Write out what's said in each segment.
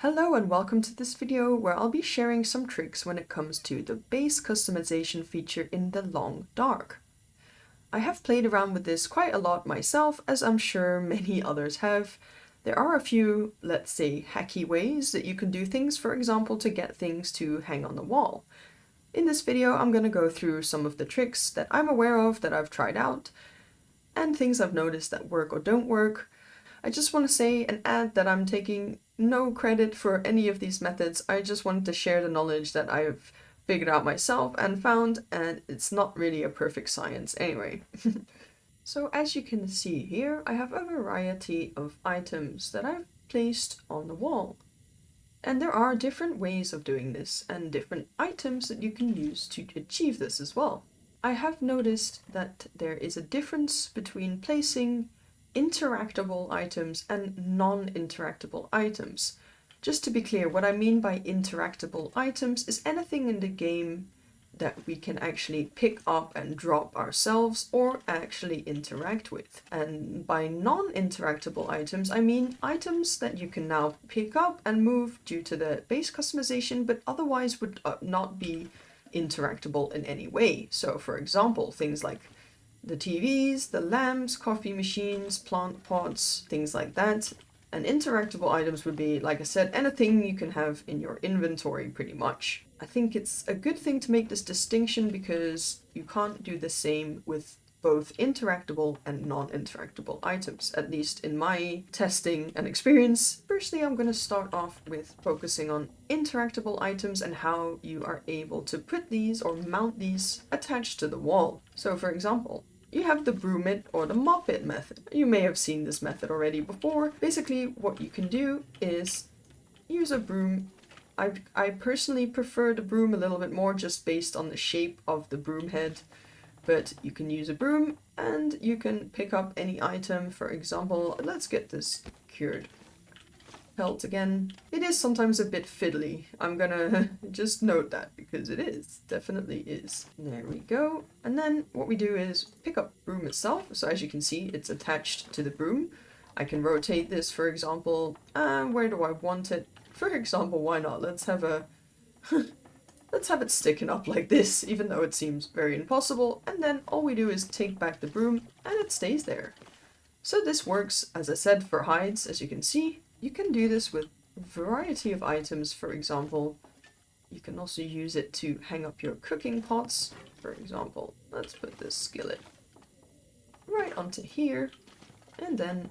Hello and welcome to this video where I'll be sharing some tricks when it comes to the base customization feature in the Long Dark. I have played around with this quite a lot myself, as I'm sure many others have. There are a few, let's say, hacky ways that you can do things, for example, to get things to hang on the wall. In this video, I'm going to go through some of the tricks that I'm aware of, that I've tried out, and things I've noticed that work or don't work. I just want to say and add that I'm taking no credit for any of these methods. I just wanted to share the knowledge that I've figured out myself and found, and it's not really a perfect science anyway. So as you can see here, I have a variety of items that I've placed on the wall. And there are different ways of doing this and different items that you can use to achieve this as well. I have noticed that there is a difference between placing interactable items and non-interactable items. Just to be clear, what I mean by interactable items is anything in the game that we can actually pick up and drop ourselves or actually interact with. And by non-interactable items, I mean items that you can now pick up and move due to the base customization, but otherwise would not be interactable in any way. So for example, things like the TVs, the lamps, coffee machines, plant pots, things like that. And interactable items would be, like I said, anything you can have in your inventory pretty much. I think it's a good thing to make this distinction because you can't do the same with both interactable and non-interactable items, at least in my testing and experience. Firstly, I'm going to start off with focusing on interactable items and how you are able to put these or mount these attached to the wall. So for example, you have the broom it or the mop it method. You may have seen this method already before. Basically, what you can do is use a broom. I personally prefer the broom a little bit more just based on the shape of the broom head. But you can use a broom and you can pick up any item. For example, let's get this cured pelt again. It is sometimes a bit fiddly. I'm gonna just note that because it is, definitely is. There we go. And then what we do is pick up broom itself. So as you can see, it's attached to the broom. I can rotate this, for example. Where do I want it? For example, why not? Let's have it sticking up like this, even though it seems very impossible. And then all we do is take back the broom and it stays there. So this works, as I said, for hides, as you can see. You can do this with a variety of items. For example, you can also use it to hang up your cooking pots. For example, let's put this skillet right onto here. And then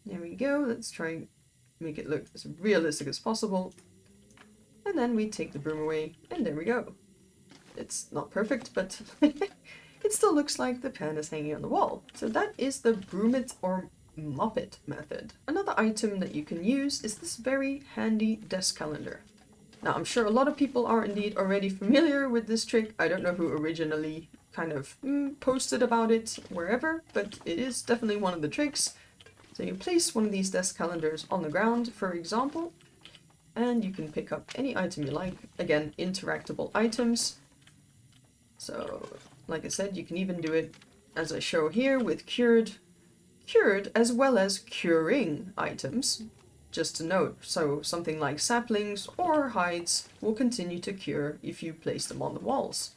there we go. Let's try and make it look as realistic as possible. And then we take the broom away, and there we go. It's not perfect, but it still looks like the pan is hanging on the wall. So that is the broom it or mop it method. Another item that you can use is this very handy desk calendar. Now, I'm sure a lot of people are indeed already familiar with this trick. I don't know who originally kind of posted about it wherever, but it is definitely one of the tricks. So you place one of these desk calendars on the ground, for example, and you can pick up any item you like. Again, interactable items. So, like I said, you can even do it, as I show here, with cured as well as curing items. Just to note, so something like saplings or hides will continue to cure if you place them on the walls.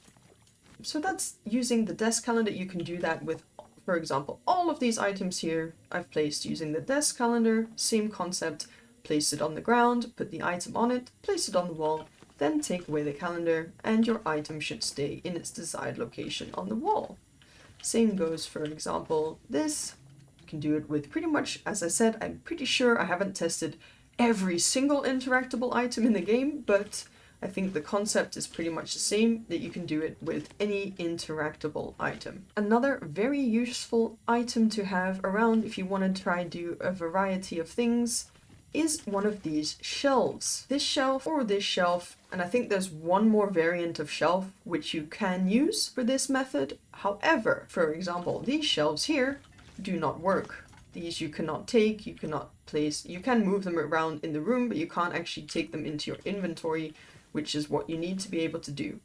So that's using the desk calendar. You can do that with, for example, all of these items here I've placed using the desk calendar. Same concept. Place it on the ground, put the item on it, place it on the wall, then take away the calendar, and your item should stay in its desired location on the wall. Same goes, for example, this. You can do it with pretty much, as I said, I'm pretty sure I haven't tested every single interactable item in the game, but I think the concept is pretty much the same, that you can do it with any interactable item. Another very useful item to have around if you want to try and do a variety of things is one of these shelves. This shelf or this shelf, and I think there's one more variant of shelf which you can use for this method. However, for example, these shelves here do not work. These you cannot take, you cannot place, you can move them around in the room, but you can't actually take them into your inventory, which is what you need to be able to do.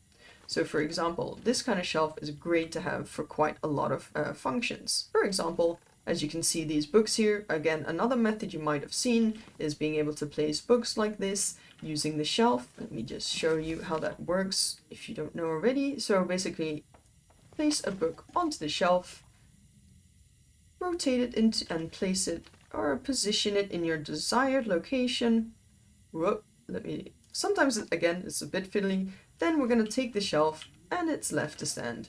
So for example, this kind of shelf is great to have for quite a lot of functions. For example, As you can see these books here, again, another method you might have seen is being able to place books like this using the shelf. Let me just show you how that works if you don't know already. So basically, place a book onto the shelf, rotate it into and place it or position it in your desired location. Whoop, sometimes again it's a bit fiddly. Then we're going to take the shelf and it's left to stand.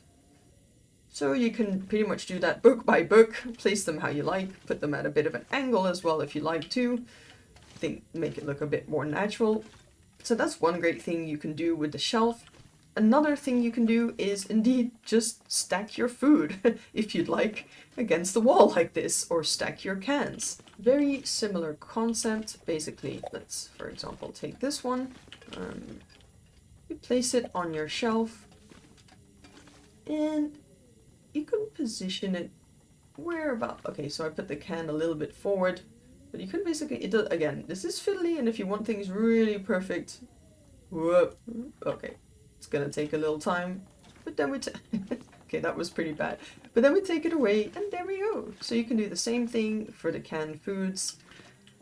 So you can pretty much do that book by book, place them how you like, put them at a bit of an angle as well if you like to. Make it look a bit more natural. So that's one great thing you can do with the shelf. Another thing you can do is indeed just stack your food, if you'd like, against the wall like this, or stack your cans. Very similar concept. Basically, let's, for example, take this one. You place it on your shelf, and you can position it where about. Okay, so I put the can a little bit forward, but you can basically, again, this is fiddly, and if you want things really perfect, whoop, okay. It's gonna take a little time, but then okay, that was pretty bad. But then we take it away, and there we go. So you can do the same thing for the canned foods.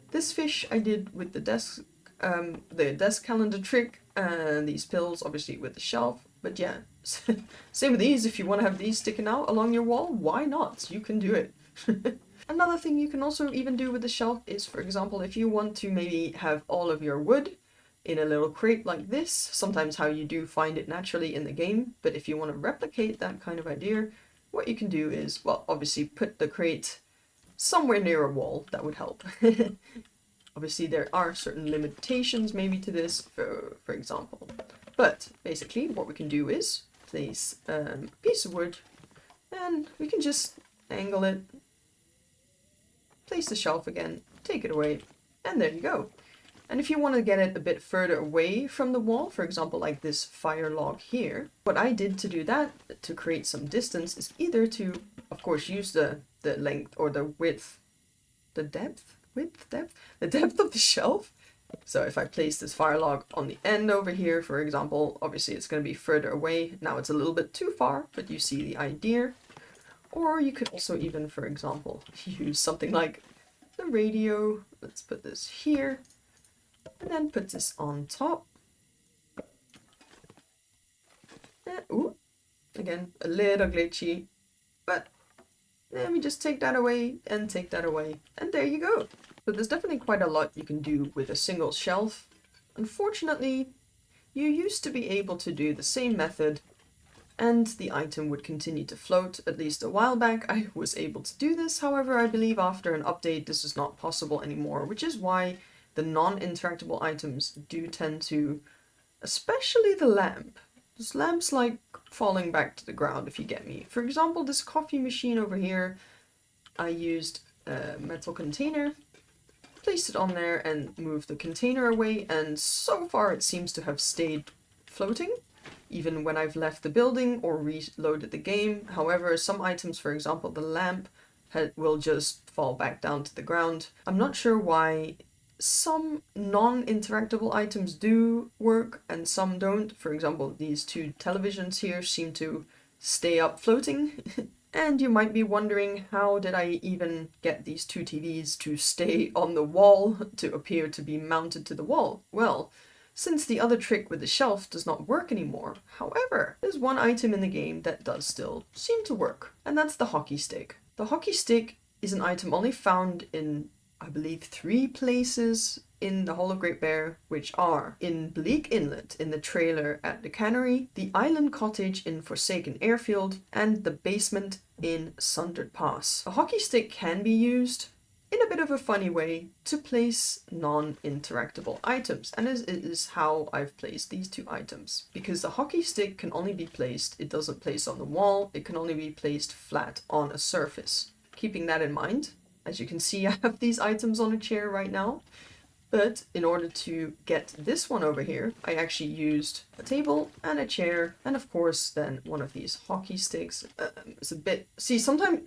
This fish I did with the desk calendar trick, and these pills obviously with the shelf. But yeah, same with these. If you want to have these sticking out along your wall, why not? You can do it. Another thing you can also even do with the shelf is, for example, if you want to maybe have all of your wood in a little crate like this, sometimes how you do find it naturally in the game, but if you want to replicate that kind of idea, what you can do is, well, obviously put the crate somewhere near a wall. That would help. Obviously there are certain limitations maybe to this, for example, but basically what we can do is place a piece of wood, and we can just angle it, place the shelf again, take it away, and there you go. And if you want to get it a bit further away from the wall, for example, like this fire log here, what I did to do that, to create some distance, is either to, of course, use the length or the width, the depth of the shelf. So if I place this fire log on the end over here, for example, obviously it's going to be further away. Now it's a little bit too far, but you see the idea. Or you could also even, for example, use something like the radio. Let's put this here. And then put this on top. Ooh, again, a little glitchy, but then we just take that away and take that away, and there you go. So there's definitely quite a lot you can do with a single shelf. Unfortunately, you used to be able to do the same method and the item would continue to float. At least a while back I was able to do this, however I believe after an update this is not possible anymore, which is why the non-interactable items do tend to, especially the lamp. This lamp's like falling back to the ground, if you get me. For example, this coffee machine over here, I used a metal container, placed it on there and moved the container away, and so far it seems to have stayed floating, even when I've left the building or reloaded the game. However, some items, for example the lamp, will just fall back down to the ground. I'm not sure why some non-interactable items do work and some don't. For example, these two televisions here seem to stay up floating. And you might be wondering, how did I even get these two TVs to stay on the wall, to appear to be mounted to the wall? Well, since the other trick with the shelf does not work anymore. However, there's one item in the game that does still seem to work, and that's the hockey stick. The hockey stick is an item only found in, I believe, 3 places in the Hall of Great Bear, which are in Bleak Inlet in the trailer at the cannery, the island cottage in Forsaken Airfield, and the basement in Sundered Pass. A hockey stick can be used in a bit of a funny way to place non-interactable items, and it is how I've placed these 2 items. Because the hockey stick can only be placed, it doesn't place on the wall, it can only be placed flat on a surface. Keeping that in mind, as you can see, I have these items on a chair right now. But in order to get this one over here, I actually used a table and a chair, and of course then one of these hockey sticks. It's a bit, see, sometimes,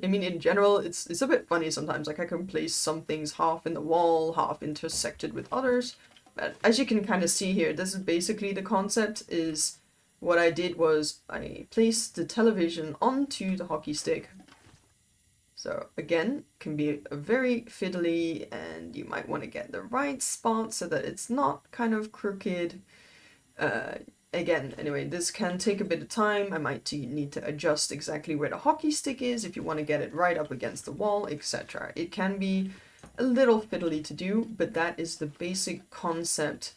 I mean in general, it's a bit funny sometimes, like I can place some things half in the wall, half intersected with others. But as you can kind of see here, this is basically the concept. Is what I did was I placed the television onto the hockey stick, So again, can be a very fiddly, and you might want to get the right spot so that it's not kind of crooked. Again, anyway, this can take a bit of time. I might need to adjust exactly where the hockey stick is if you want to get it right up against the wall, etc. It can be a little fiddly to do, but that is the basic concept,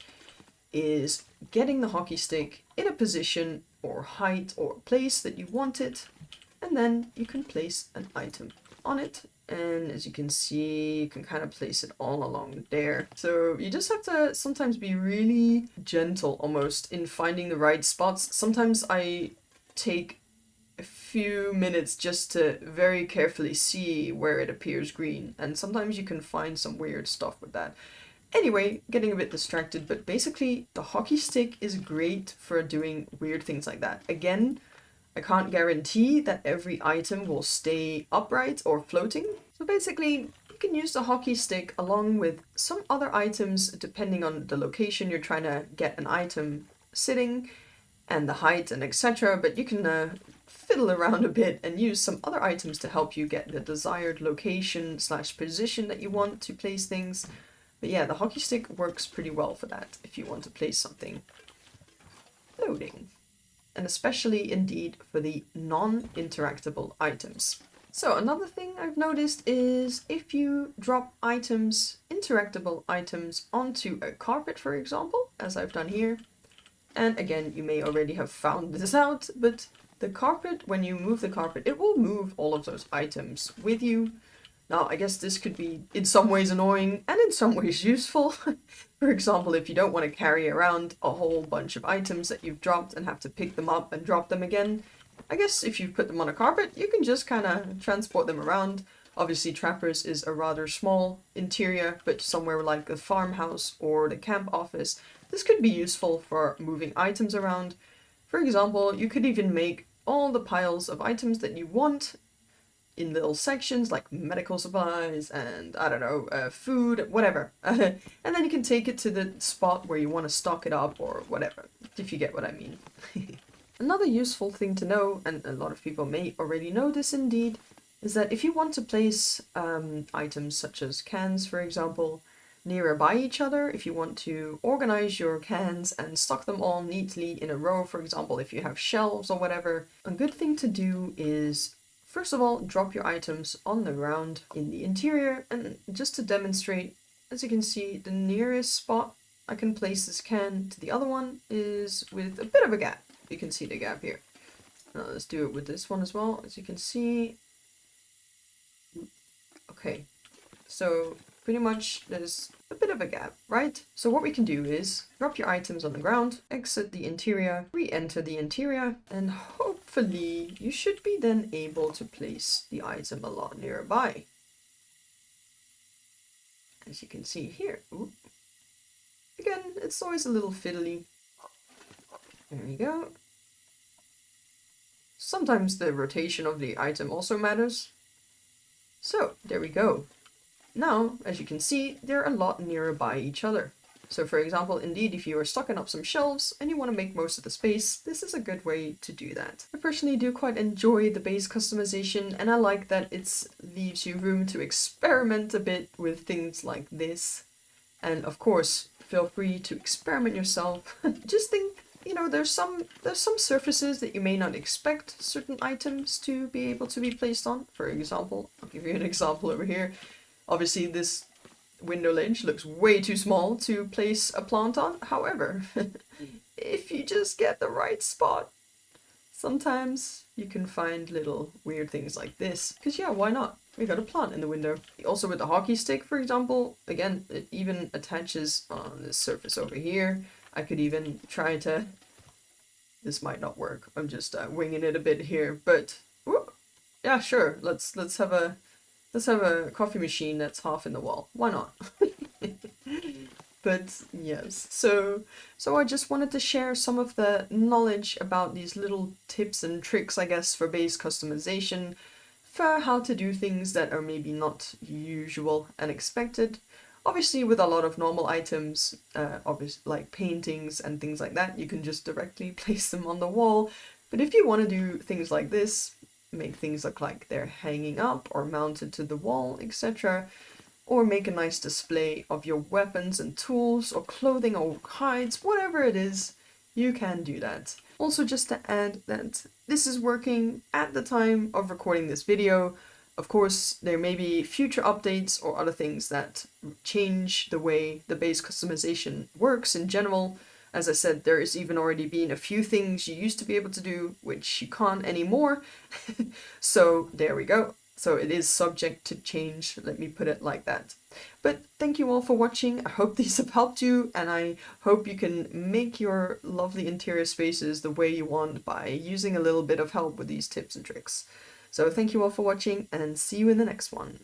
is getting the hockey stick in a position or height or place that you want it, and then you can place an item on it. And as you can see, you can kind of place it all along there. So you just have to sometimes be really gentle almost in finding the right spots. Sometimes I take a few minutes just to very carefully see where it appears green, and sometimes you can find some weird stuff with that. Anyway, getting a bit distracted, but basically the hockey stick is great for doing weird things like that. Again, I can't guarantee that every item will stay upright or floating. So basically, you can use the hockey stick along with some other items depending on the location you're trying to get an item sitting and the height and etc. But you can fiddle around a bit and use some other items to help you get the desired location / position that you want to place things. But yeah, the hockey stick works pretty well for that if you want to place something floating. And especially indeed for the non-interactable items. So another thing I've noticed is if you drop items, interactable items, onto a carpet, for example, as I've done here, and again, you may already have found this out, but the carpet, when you move the carpet, it will move all of those items with you. Now, I guess this could be in some ways annoying and in some ways useful. For example, if you don't want to carry around a whole bunch of items that you've dropped and have to pick them up and drop them again, I guess if you put them on a carpet, you can just kind of transport them around. Obviously, Trappers is a rather small interior, but somewhere like the farmhouse or the camp office, this could be useful for moving items around. For example, you could even make all the piles of items that you want in little sections like medical supplies and, I don't know, food, whatever. And then you can take it to the spot where you want to stock it up or whatever, if you get what I mean. Another useful thing to know, and a lot of people may already know this indeed, is that if you want to place items such as cans, for example, nearby each other, if you want to organize your cans and stock them all neatly in a row, for example, if you have shelves or whatever, a good thing to do is first of all, drop your items on the ground in the interior, and just to demonstrate, as you can see, the nearest spot I can place this can to the other one is with a bit of a gap. You can see the gap here. Now let's do it with this one as well, as you can see. Okay, so pretty much there's a bit of a gap, right? So what we can do is drop your items on the ground, exit the interior, re-enter the interior, and hopefully you should be then able to place the item a lot nearby. As you can see here. Ooh. Again, it's always a little fiddly. There we go. Sometimes the rotation of the item also matters. So, there we go. Now, as you can see, they're a lot nearby each other. So for example, indeed, if you are stocking up some shelves and you want to make most of the space, this is a good way to do that. I personally do quite enjoy the base customization, and I like that it leaves you room to experiment a bit with things like this. And of course, feel free to experiment yourself. Just think, you know, there's some surfaces that you may not expect certain items to be able to be placed on. For example, I'll give you an example over here. Obviously, this window ledge looks way too small to place a plant on. However, if you just get the right spot, sometimes you can find little weird things like this. Because yeah, why not? We got a plant in the window. Also with the hockey stick, for example, again, it even attaches on this surface over here. I could even try to... This might not work. I'm just winging it a bit here, but... Whoop, yeah, sure. Let's have a coffee machine that's half in the wall. Why not? But yes, so I just wanted to share some of the knowledge about these little tips and tricks, I guess, for base customization, for how to do things that are maybe not usual and expected. Obviously, with a lot of normal items, like paintings and things like that, you can just directly place them on the wall. But if you want to do things like this, make things look like they're hanging up or mounted to the wall, etc. Or make a nice display of your weapons and tools or clothing or hides, whatever it is, you can do that. Also, just to add that this is working at the time of recording this video. Of course, there may be future updates or other things that change the way the base customization works in general. As I said, there has even already been a few things you used to be able to do, which you can't anymore. So there we go. So it is subject to change, let me put it like that. But thank you all for watching. I hope these have helped you, and I hope you can make your lovely interior spaces the way you want by using a little bit of help with these tips and tricks. So thank you all for watching, and see you in the next one.